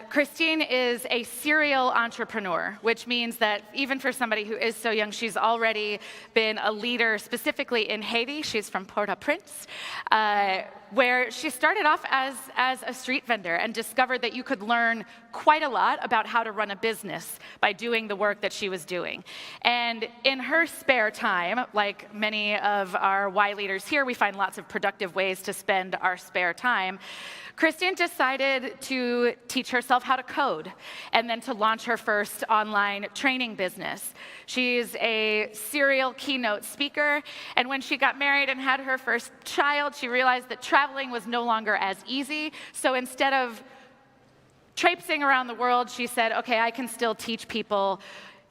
Christine is a serial entrepreneur, which means that even for somebody who is so young, she's already been a leader specifically in Haiti. She's from Port-au-Prince, where she started off as a street vendor and discovered that you could learn quite a lot about how to run a business by doing the work that she was doing. And in her spare time, like many of our Y leaders here, we find lots of productive ways to spend our spare time. Christine decided to teach herself how to code and then to launch her first online training business. She's a serial keynote speaker, and when she got married and had her first child, she realized that traveling was no longer as easy. So instead of traipsing around the world, she said, okay, I can still teach people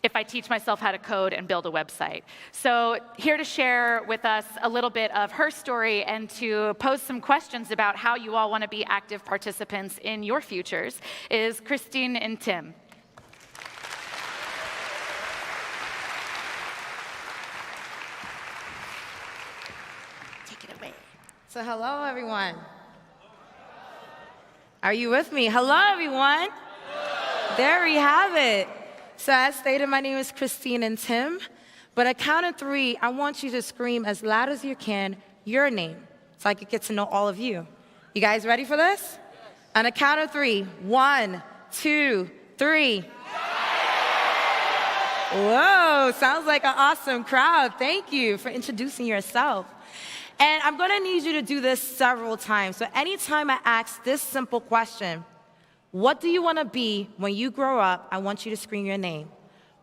if I teach myself how to code and build a website. So here to share with us a little bit of her story and to pose some questions about how you all want to be active participants in your futures is Christine Ntim. Take it away. So hello, everyone. Are you with me? Hello, everyone. There we have it. So as stated, my name is Christine Ntim, but at count of 3, I want you to scream as loud as you can your name, so I could get to know all of you. You guys ready for this? Yes. On a count of 3, 1, 2, 3. Whoa, sounds like an awesome crowd. Thank you for introducing yourself. And I'm gonna need you to do this several times. So anytime I ask this simple question, what do you want to be when you grow up? I want you to scream your name.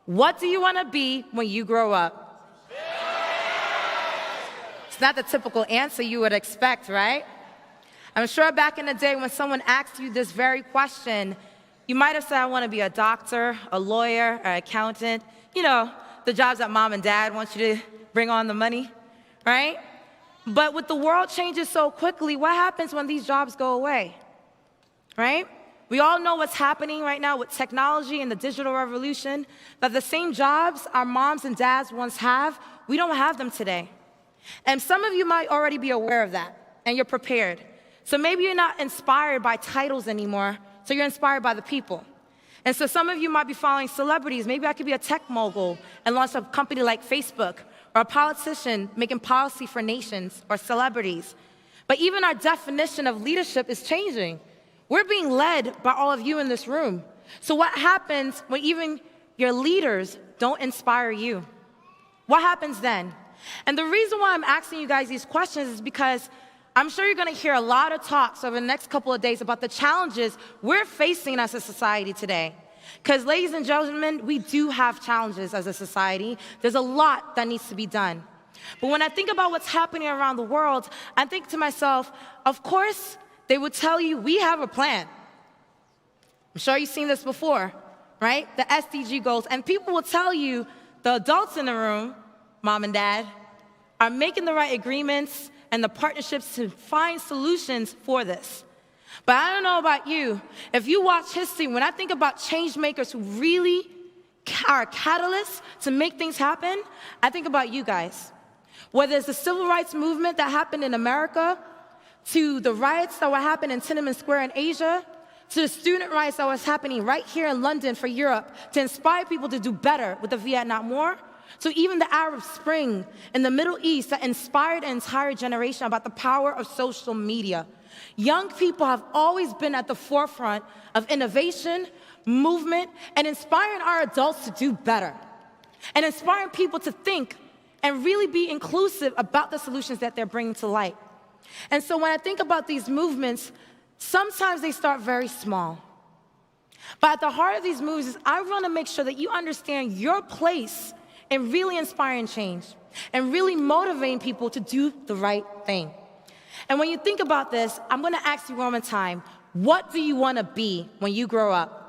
What do you want to be when you grow up? It's not the typical answer you would expect, right? I'm sure back in the day when someone asked you this very question, you might have said, I want to be a doctor, a lawyer, or accountant. You know, the jobs that mom and dad want you to bring on the money, right? But with the world changing so quickly, what happens when these jobs go away, right? We all know what's happening right now with technology and the digital revolution, that the same jobs our moms and dads once have, we don't have them today. And some of you might already be aware of that, and you're prepared. So maybe you're not inspired by titles anymore, so you're inspired by the people. And so some of you might be following celebrities. Maybe I could be a tech mogul and launch a company like Facebook, or a politician making policy for nations or celebrities. But even our definition of leadership is changing. We're being led by all of you in this room. So what happens when even your leaders don't inspire you? What happens then? And the reason why I'm asking you guys these questions is because I'm sure you're going to hear a lot of talks over the next couple of days about the challenges we're facing as a society today. Because, ladies and gentlemen, we do have challenges as a society. There's a lot that needs to be done. But when I think about what's happening around the world, I think to myself, of course, they would tell you, we have a plan. I'm sure you've seen this before, right? The SDG goals. And people will tell you, the adults in the room, mom and dad, are making the right agreements and the partnerships to find solutions for this. But I don't know about you. If you watch history, when I think about change makers who really are catalysts to make things happen, I think about you guys. Whether it's the civil rights movement that happened in America, to the riots that were happening in Tiananmen Square in Asia, to the student riots that was happening right here in London for Europe to inspire people to do better with the Vietnam War, to even the Arab Spring in the Middle East that inspired an entire generation about the power of social media. Young people have always been at the forefront of innovation, movement, and inspiring our adults to do better, and inspiring people to think and really be inclusive about the solutions that they're bringing to light. And so when I think about these movements, sometimes they start very small. But at the heart of these moves is I want to make sure that you understand your place in really inspiring change and really motivating people to do the right thing. And when you think about this, I'm going to ask you one more time, what do you want to be when you grow up?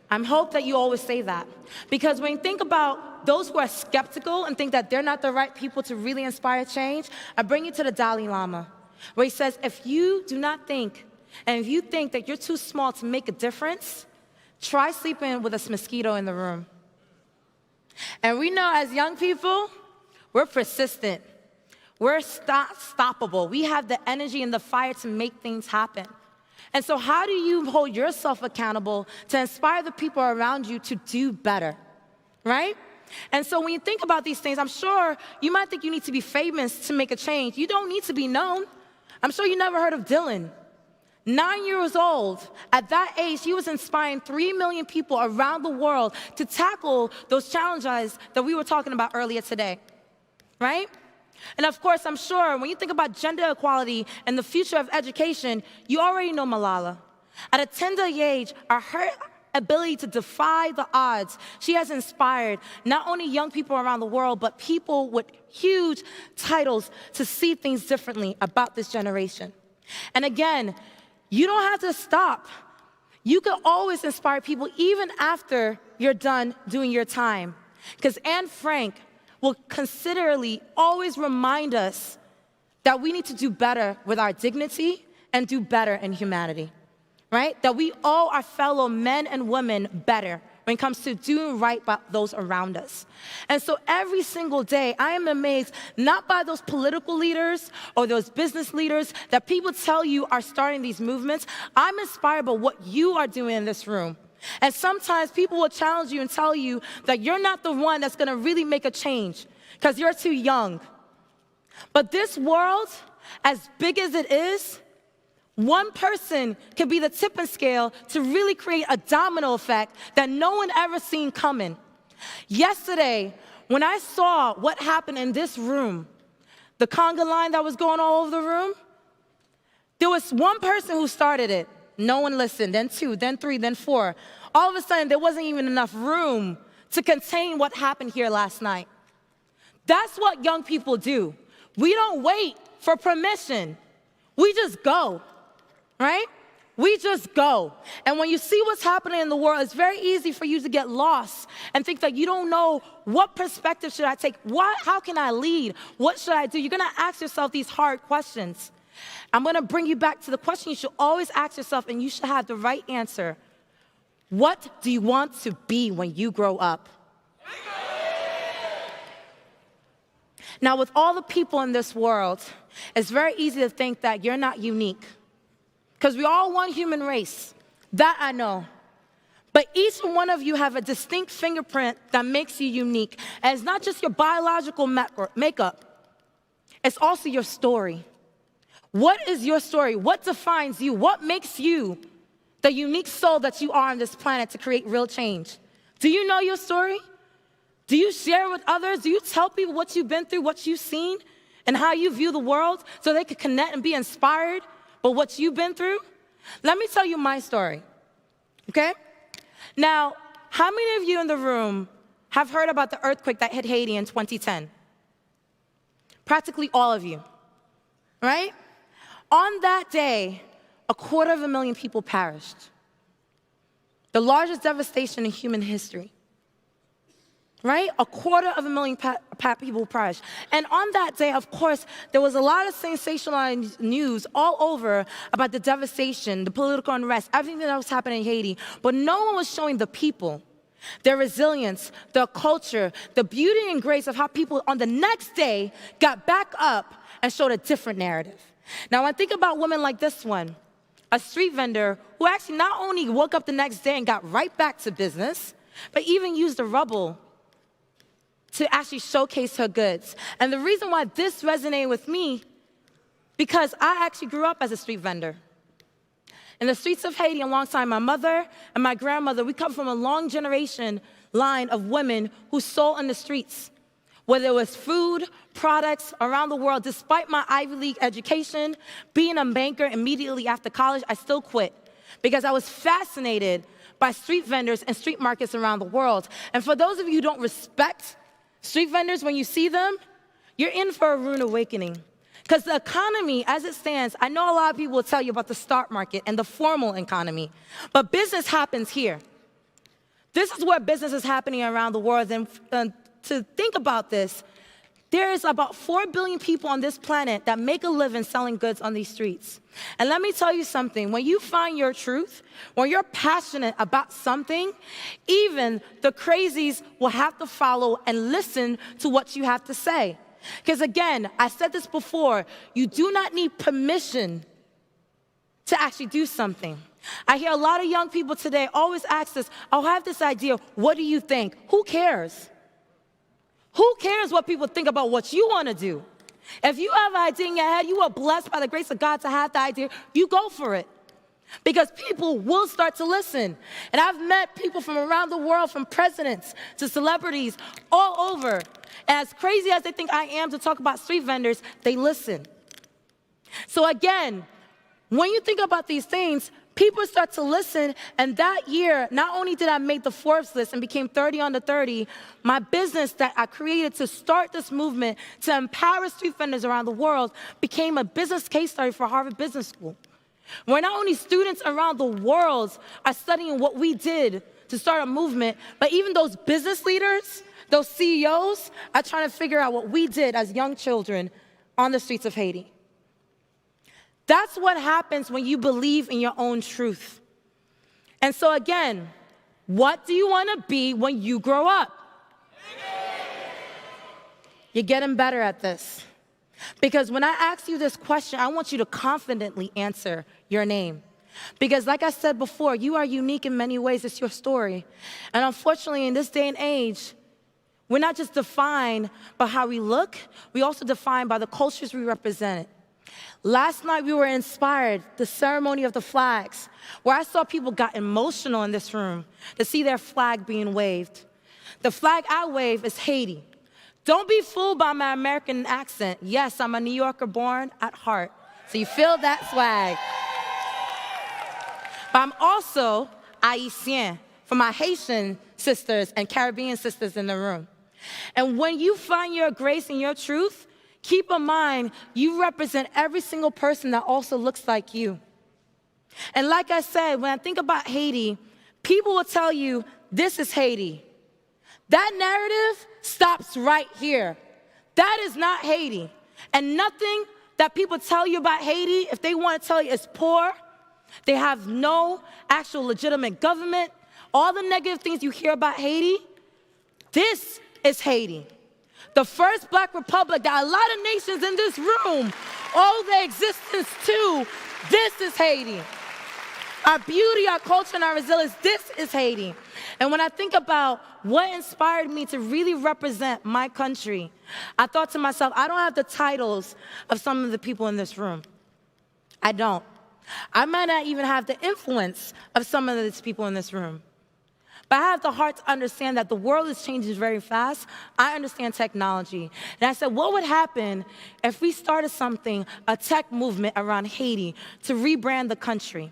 I hope that you always say that. Because when you think about those who are skeptical and think that they're not the right people to really inspire change, I bring you to the Dalai Lama, where he says, if you do not think, and if you think that you're too small to make a difference, try sleeping with a mosquito in the room. And we know as young people, we're persistent. We're stoppable. We have the energy and the fire to make things happen. And so how do you hold yourself accountable to inspire the people around you to do better, right? And so when you think about these things, I'm sure you might think you need to be famous to make a change. You don't need to be known. I'm sure you never heard of Dylan. 9 years old, at that age, he was inspiring 3 million people around the world to tackle those challenges that we were talking about earlier today, right? And of course, I'm sure when you think about gender equality and the future of education, you already know Malala. At a tender age, her ability to defy the odds, she has inspired not only young people around the world, but people with huge titles to see things differently about this generation. And again, you don't have to stop. You can always inspire people even after you're done doing your time. Because Anne Frank will considerably always remind us that we need to do better with our dignity and do better in humanity, right? That we owe our fellow men and women better when it comes to doing right by those around us. And so every single day, I am amazed not by those political leaders or those business leaders that people tell you are starting these movements. I'm inspired by what you are doing in this room. And sometimes people will challenge you and tell you that you're not the one that's gonna really make a change because you're too young. But this world, as big as it is, one person can be the tipping scale to really create a domino effect that no one ever seen coming. Yesterday, when I saw what happened in this room, the conga line that was going all over the room, there was one person who started it. No one listened, then 2, then 3, then 4. All of a sudden, there wasn't even enough room to contain what happened here last night. That's what young people do. We don't wait for permission. We just go. Right? We just go. And when you see what's happening in the world, it's very easy for you to get lost and think that you don't know what perspective should I take? How can I lead? What should I do? You're going to ask yourself these hard questions. I'm going to bring you back to the question you should always ask yourself, and you should have the right answer. What do you want to be when you grow up? Now, with all the people in this world, it's very easy to think that you're not unique. Because we all one human race. That I know. But each one of you have a distinct fingerprint that makes you unique. And it's not just your biological makeup. It's also your story. What is your story? What defines you? What makes you the unique soul that you are on this planet to create real change? Do you know your story? Do you share with others? Do you tell people what you've been through, what you've seen, and how you view the world so they can connect and be inspired by what you've been through? Let me tell you my story, okay? Now, how many of you in the room have heard about the earthquake that hit Haiti in 2010? Practically all of you, right? On that day, 250,000 people perished. The largest devastation in human history. Right? 250,000 people perished. And on that day, of course, there was a lot of sensationalized news all over about the devastation, the political unrest, everything that was happening in Haiti. But no one was showing the people, their resilience, their culture, the beauty and grace of how people on the next day got back up and showed a different narrative. Now, when I think about women like this one, a street vendor who actually not only woke up the next day and got right back to business, but even used the rubble to actually showcase her goods. And the reason why this resonated with me, because I actually grew up as a street vendor. In the streets of Haiti, alongside my mother and my grandmother, we come from a long generation line of women who sold in the streets. Whether it was food, products around the world, despite my Ivy League education, being a banker immediately after college, I still quit because I was fascinated by street vendors and street markets around the world. And for those of you who don't respect street vendors, when you see them, you're in for a rude awakening. Because the economy, as it stands, I know a lot of people will tell you about the stock market and the formal economy, but business happens here. This is where business is happening around the world. And to think about this, there's about 4 billion people on this planet that make a living selling goods on these streets. And let me tell you something, when you find your truth, when you're passionate about something, even the crazies will have to follow and listen to what you have to say. Because again, I said this before, you do not need permission to actually do something. I hear a lot of young people today always ask us, I'll have this idea, what do you think? Who cares? Who cares what people think about what you want to do? If you have an idea in your head, you are blessed by the grace of God to have the idea, you go for it. Because people will start to listen. And I've met people from around the world, from presidents to celebrities, all over. And as crazy as they think I am to talk about street vendors, they listen. So again, when you think about these things, people start to listen, and that year, not only did I make the Forbes list and became 30 under 30, my business that I created to start this movement to empower street vendors around the world became a business case study for Harvard Business School, where not only students around the world are studying what we did to start a movement, but even those business leaders, those CEOs are trying to figure out what we did as young children on the streets of Haiti. That's what happens when you believe in your own truth. And so again, what do you want to be when you grow up? You're getting better at this. Because when I ask you this question, I want you to confidently answer your name. Because like I said before, you are unique in many ways. It's your story. And unfortunately, in this day and age, we're not just defined by how we look, we also defined by the cultures we represent. Last night we were inspired, the ceremony of the flags, where I saw people got emotional in this room to see their flag being waved. The flag I wave is Haiti. Don't be fooled by my American accent. Yes, I'm a New Yorker born at heart, so you feel that swag. But I'm also Haitian, for my Haitian sisters and Caribbean sisters in the room. And when you find your grace and your truth, keep in mind, you represent every single person that also looks like you. And like I said, when I think about Haiti, people will tell you, this is Haiti. That narrative stops right here. That is not Haiti. And nothing that people tell you about Haiti, if they want to tell you it's poor, they have no actual legitimate government, all the negative things you hear about Haiti, this is Haiti. The first black republic that a lot of nations in this room owe their existence to, this is Haiti. Our beauty, our culture, and our resilience, this is Haiti. And when I think about what inspired me to really represent my country, I thought to myself, I don't have the titles of some of the people in this room. I don't. I might not even have the influence of some of these people in this room. But I have the heart to understand that the world is changing very fast. I understand technology. And I said, what would happen if we started something, a tech movement around Haiti to rebrand the country?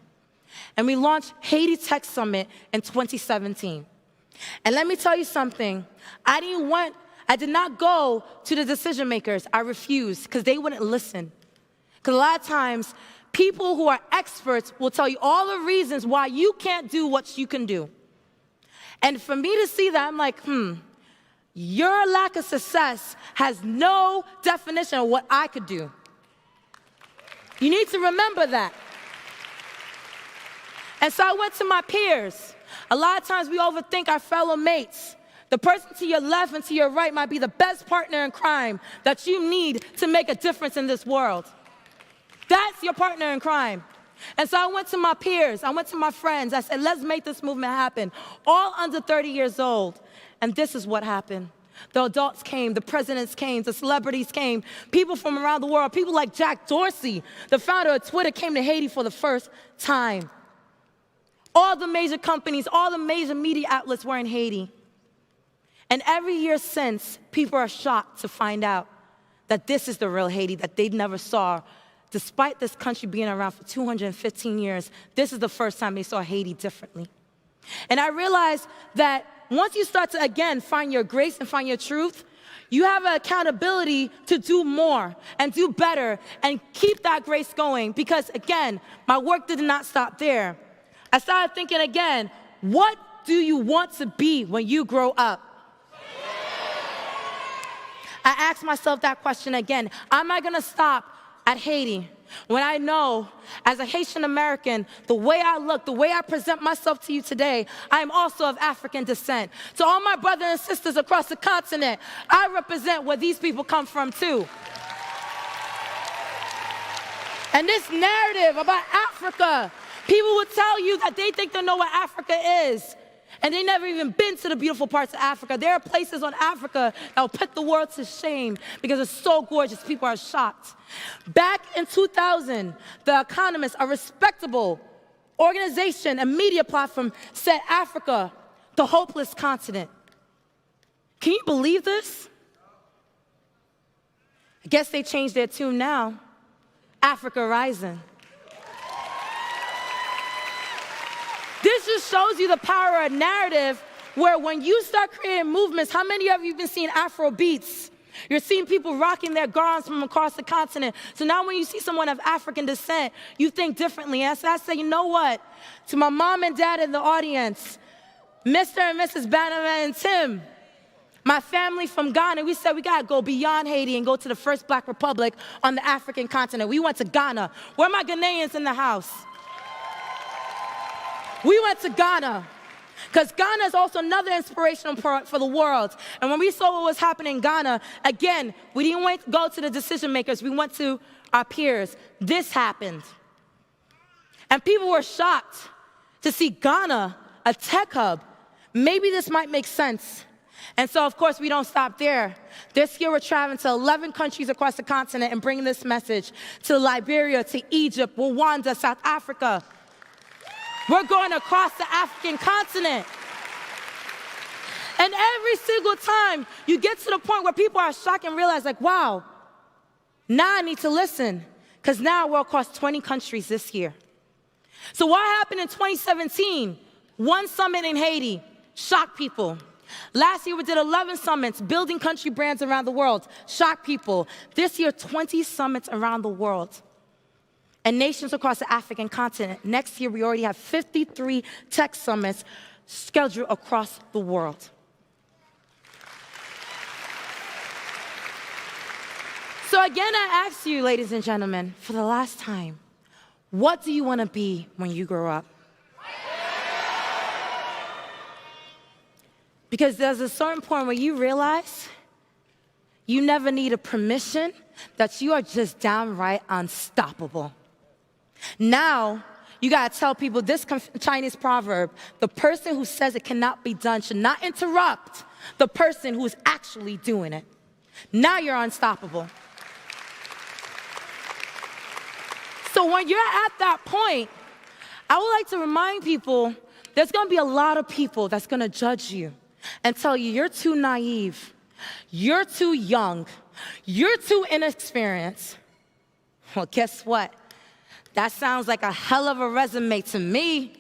And we launched Haiti Tech Summit in 2017. And let me tell you something. I did not go to the decision makers. I refused because they wouldn't listen. Because a lot of times, people who are experts will tell you all the reasons why you can't do what you can do. And for me to see that, I'm like, your lack of success has no definition of what I could do. You need to remember that. And so I went to my peers. A lot of times we overthink our fellow mates. The person to your left and to your right might be the best partner in crime that you need to make a difference in this world. That's your partner in crime. And so I went to my peers, I went to my friends, I said, let's make this movement happen. All under 30 years old. And this is what happened. The adults came, the presidents came, the celebrities came, people from around the world, people like Jack Dorsey, the founder of Twitter, came to Haiti for the first time. All the major companies, all the major media outlets were in Haiti. And every year since, people are shocked to find out that this is the real Haiti that they never saw. Despite this country being around for 215 years, this is the first time they saw Haiti differently. And I realized that once you start to, again, find your grace and find your truth, you have an accountability to do more and do better and keep that grace going. Because, again, my work did not stop there. I started thinking again, what do you want to be when you grow up? I asked myself that question again. Am I going to stop at Haiti, when I know, as a Haitian American, the way I look, the way I present myself to you today, I am also of African descent. To all my brothers and sisters across the continent, I represent where these people come from too. And this narrative about Africa, people will tell you that they think they know what Africa is. And they never even been to the beautiful parts of Africa. There are places on Africa that will put the world to shame because it's so gorgeous, people are shocked. Back in 2000, The Economist, a respectable organization and media platform, said Africa, the hopeless continent. Can you believe this? I guess they changed their tune now. Africa rising. This just shows you the power of narrative, where when you start creating movements, how many of you have been seeing Afro beats? You're seeing people rocking their garments from across the continent. So now when you see someone of African descent, you think differently. And so I say, you know what? To my mom and dad in the audience, Mr. and Mrs. Bannerman and Tim, my family from Ghana, we said we gotta go beyond Haiti and go to the first Black republic on the African continent. We went to Ghana. Where are my Ghanaians in the house? We went to Ghana, because Ghana is also another inspirational point for the world. And when we saw what was happening in Ghana, again, we didn't go to the decision makers, we went to our peers. This happened. And people were shocked to see Ghana, a tech hub. Maybe this might make sense. And so, of course, we don't stop there. This year, we're traveling to 11 countries across the continent and bringing this message to Liberia, to Egypt, Rwanda, South Africa. We're going across the African continent. And every single time you get to the point where people are shocked and realize, like, wow, now I need to listen, because now we're across 20 countries this year. So what happened in 2017? One summit in Haiti shocked people. Last year we did 11 summits, building country brands around the world, shocked people. This year, 20 summits around the world. And nations across the African continent. Next year, we already have 53 tech summits scheduled across the world. So again, I ask you, ladies and gentlemen, for the last time, what do you want to be when you grow up? Because there's a certain point where you realize you never need a permission, that you are just downright unstoppable. Now, you gotta tell people this Chinese proverb: the person who says it cannot be done should not interrupt the person who is actually doing it. Now you're unstoppable. So when you're at that point, I would like to remind people there's gonna be a lot of people that's gonna judge you and tell you you're too naive, you're too young, you're too inexperienced. Well, guess what? That sounds like a hell of a resume to me.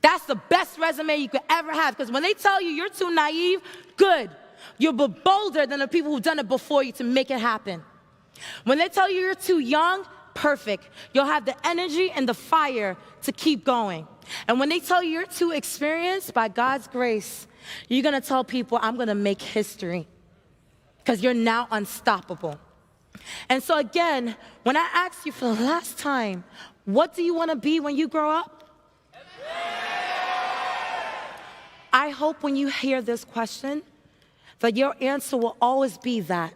That's the best resume you could ever have, because when they tell you you're too naive, good. You'll be bolder than the people who've done it before you to make it happen. When they tell you you're too young, perfect. You'll have the energy and the fire to keep going. And when they tell you you're too experienced, by God's grace, you're gonna tell people, I'm gonna make history, because you're now unstoppable. And so again, when I ask you for the last time, what do you want to be when you grow up? I hope when you hear this question, that your answer will always be that.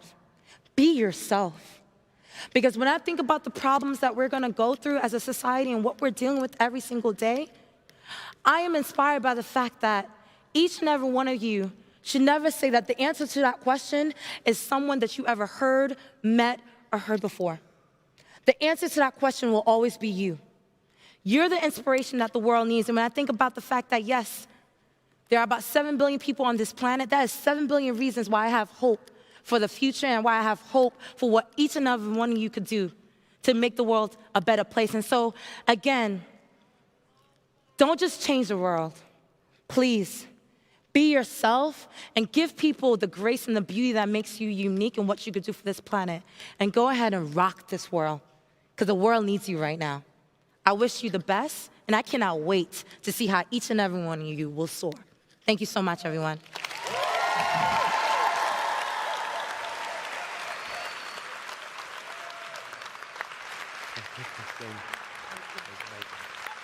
Be yourself. Because when I think about the problems that we're going to go through as a society and what we're dealing with every single day, I am inspired by the fact that each and every one of you should never say that the answer to that question is someone that you ever heard, met, or heard before. The answer to that question will always be you. You're the inspiration that the world needs. And when I think about the fact that, yes, there are about 7 billion people on this planet, that is 7 billion reasons why I have hope for the future and why I have hope for what each and every one of you could do to make the world a better place. And so, again, don't just change the world. Please. Be yourself and give people the grace and the beauty that makes you unique and what you could do for this planet. And go ahead and rock this world, because the world needs you right now. I wish you the best, and I cannot wait to see how each and every one of you will soar. Thank you so much, everyone. Thank you.